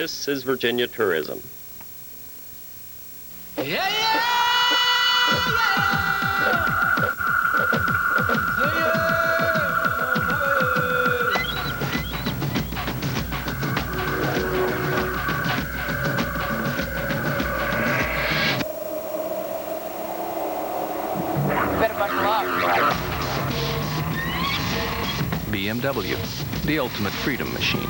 This is Virginia Tourism. BMW, the ultimate freedom machine.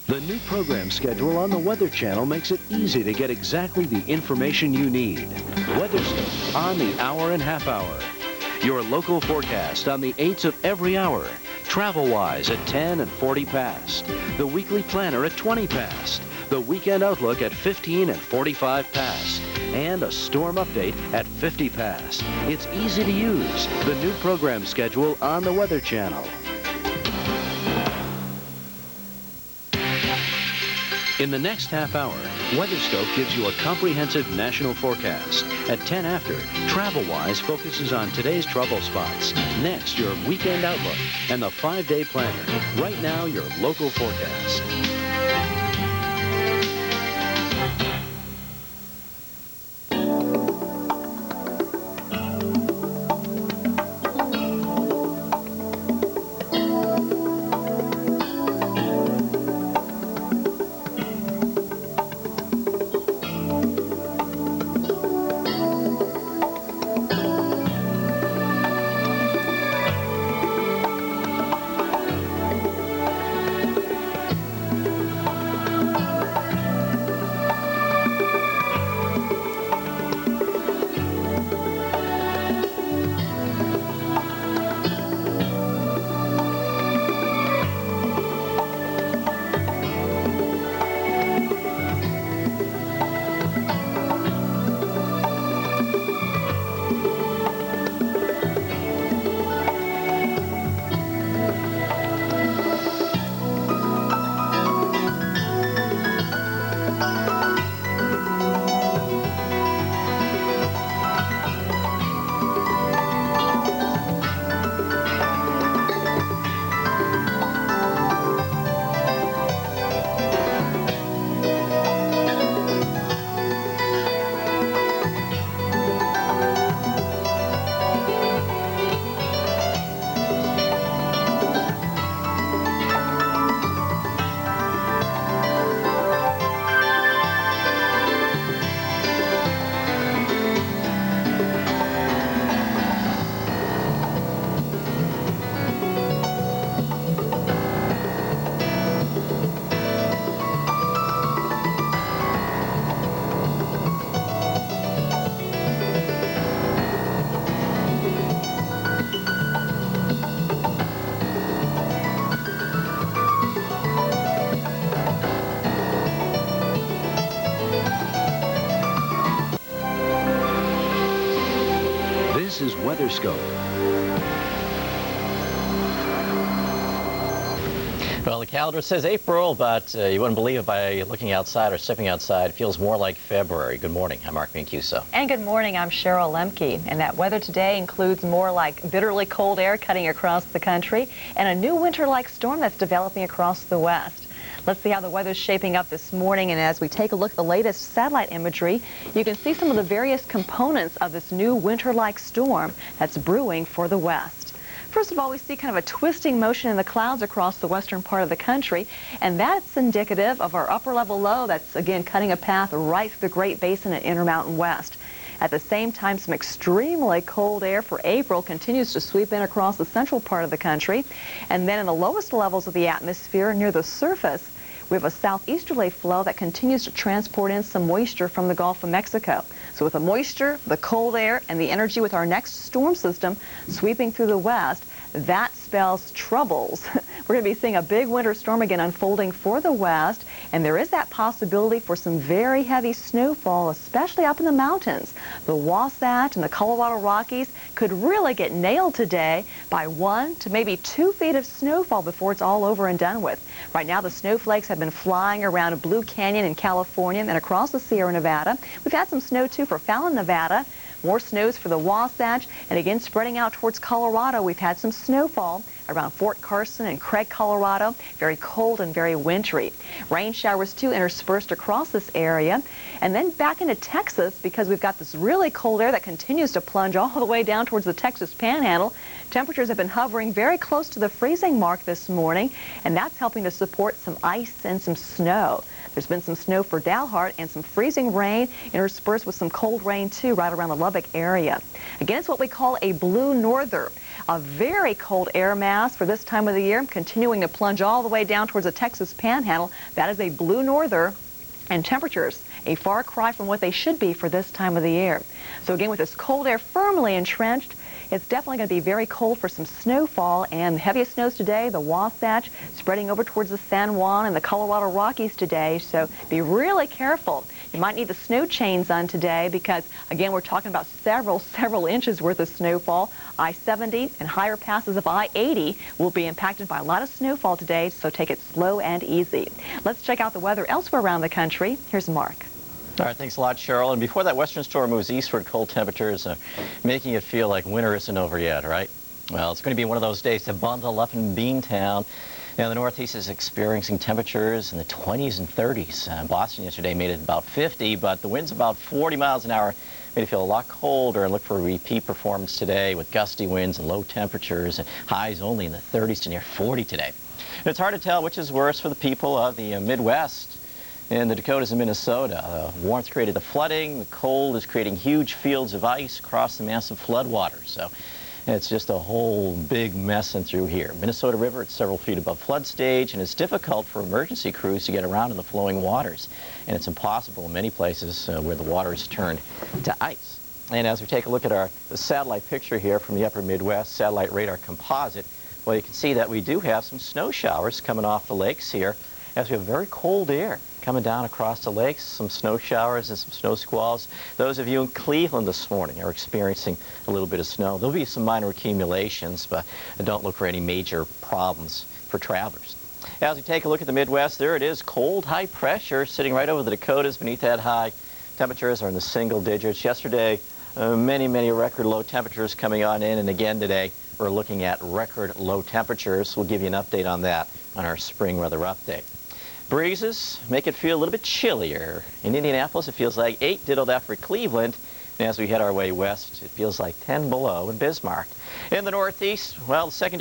The new program schedule on the Weather Channel makes it easy to get exactly the information you need. WeatherScope on the hour and half hour. Your local forecast on the 8s of every hour. TravelWise at 10 and 40 past. The Weekly Planner at 20 past. The Weekend Outlook at 15 and 45 past. And a storm update at 50 past. It's easy to use. The new program schedule on the Weather Channel. In the next half hour, WeatherScope gives you a comprehensive national forecast. At 10 after, TravelWise focuses on today's trouble spots. Next, your Weekend Outlook and the 5-day planner. Right now, your local forecast. This is WeatherScope. Well, the calendar says April, but you wouldn't believe it by looking outside or stepping outside. It feels more like February. Good morning. I'm Mark Mancuso. And good morning. I'm Cheryl Lemke. And that weather today includes more like bitterly cold air cutting across the country and a new winter-like storm that's developing across the west. Let's see how the weather's shaping up this morning, and as we take a look at the latest satellite imagery, you can see some of the various components of this new winter-like storm that's brewing for the west. First of all, we see kind of a twisting motion in the clouds across the western part of the country, and that's indicative of our upper-level low that's, again, cutting a path right through the Great Basin and Intermountain West. At the same time, some extremely cold air for April continues to sweep in across the central part of the country. And then in the lowest levels of the atmosphere near the surface, we have a southeasterly flow that continues to transport in some moisture from the Gulf of Mexico. So with the moisture, the cold air, and the energy with our next storm system sweeping through the west, that spells troubles. We're going to be seeing a big winter storm again unfolding for the west, and there is that possibility for some very heavy snowfall, especially up in the mountains. The Wasatch and the Colorado Rockies could really get nailed today by 1 to maybe 2 feet of snowfall before it's all over and done with. Right now, the snowflakes have been flying around Blue Canyon in California and across the Sierra Nevada. We've had some snow, too, for Fallon, Nevada. More snows for the Wasatch, and again spreading out towards Colorado. We've had some snowfall around Fort Carson and Craig, Colorado. Very cold and very wintry. Rain showers too interspersed across this area. And then back into Texas, because we've got this really cold air that continues to plunge all the way down towards the Texas Panhandle. Temperatures have been hovering very close to the freezing mark this morning, and that's helping to support some ice and some snow. There's been some snow for Dalhart and some freezing rain interspersed with some cold rain too right around the Lubbock area. Again, it's what we call a blue norther, a very cold air mass for this time of the year, continuing to plunge all the way down towards the Texas Panhandle. That is a blue norther, and temperatures a far cry from what they should be for this time of the year. So again, with this cold air firmly entrenched, it's definitely going to be very cold for some snowfall, and heaviest snows today, the Wasatch, spreading over towards the San Juan and the Colorado Rockies today, so be really careful. You might need the snow chains on today because, again, we're talking about several inches worth of snowfall. I-70 and higher passes of I-80 will be impacted by a lot of snowfall today, so take it slow and easy. Let's check out the weather elsewhere around the country. Here's Mark. All right, thanks a lot, Cheryl. And before that western storm moves eastward, cold temperatures making it feel like winter isn't over yet, right? Well, it's going to be one of those days to bundle up in Beantown. And the Northeast is experiencing temperatures in the 20s and 30s. Boston yesterday made it about 50, but the wind's about 40 miles an hour. Made it feel a lot colder, and look for a repeat performance today with gusty winds and low temperatures and highs only in the 30s to near 40 today. And it's hard to tell which is worse for the people of the Midwest. In the Dakotas and Minnesota, the warmth created the flooding. The cold is creating huge fields of ice across the massive floodwaters. So it's just a whole big mess in through here. Minnesota River, it's several feet above flood stage, and it's difficult for emergency crews to get around in the flowing waters. And it's impossible in many places where the water is turned to ice. And as we take a look at the satellite picture here from the upper Midwest, satellite radar composite, well, you can see that we do have some snow showers coming off the lakes here, as we have very cold air coming down across the lakes, some snow showers and some snow squalls. Those of you in Cleveland this morning are experiencing a little bit of snow. There'll be some minor accumulations, but don't look for any major problems for travelers. As we take a look at the Midwest, there it is, cold high pressure sitting right over the Dakotas beneath that high. Temperatures are in the single digits. Yesterday, many record low temperatures coming on in, and again today, we're looking at record low temperatures. We'll give you an update on that on our spring weather update. Breezes make it feel a little bit chillier. In Indianapolis, it feels like 8, ditto that for Cleveland. And as we head our way west, it feels like 10 below in Bismarck. In the Northeast, well, the secondary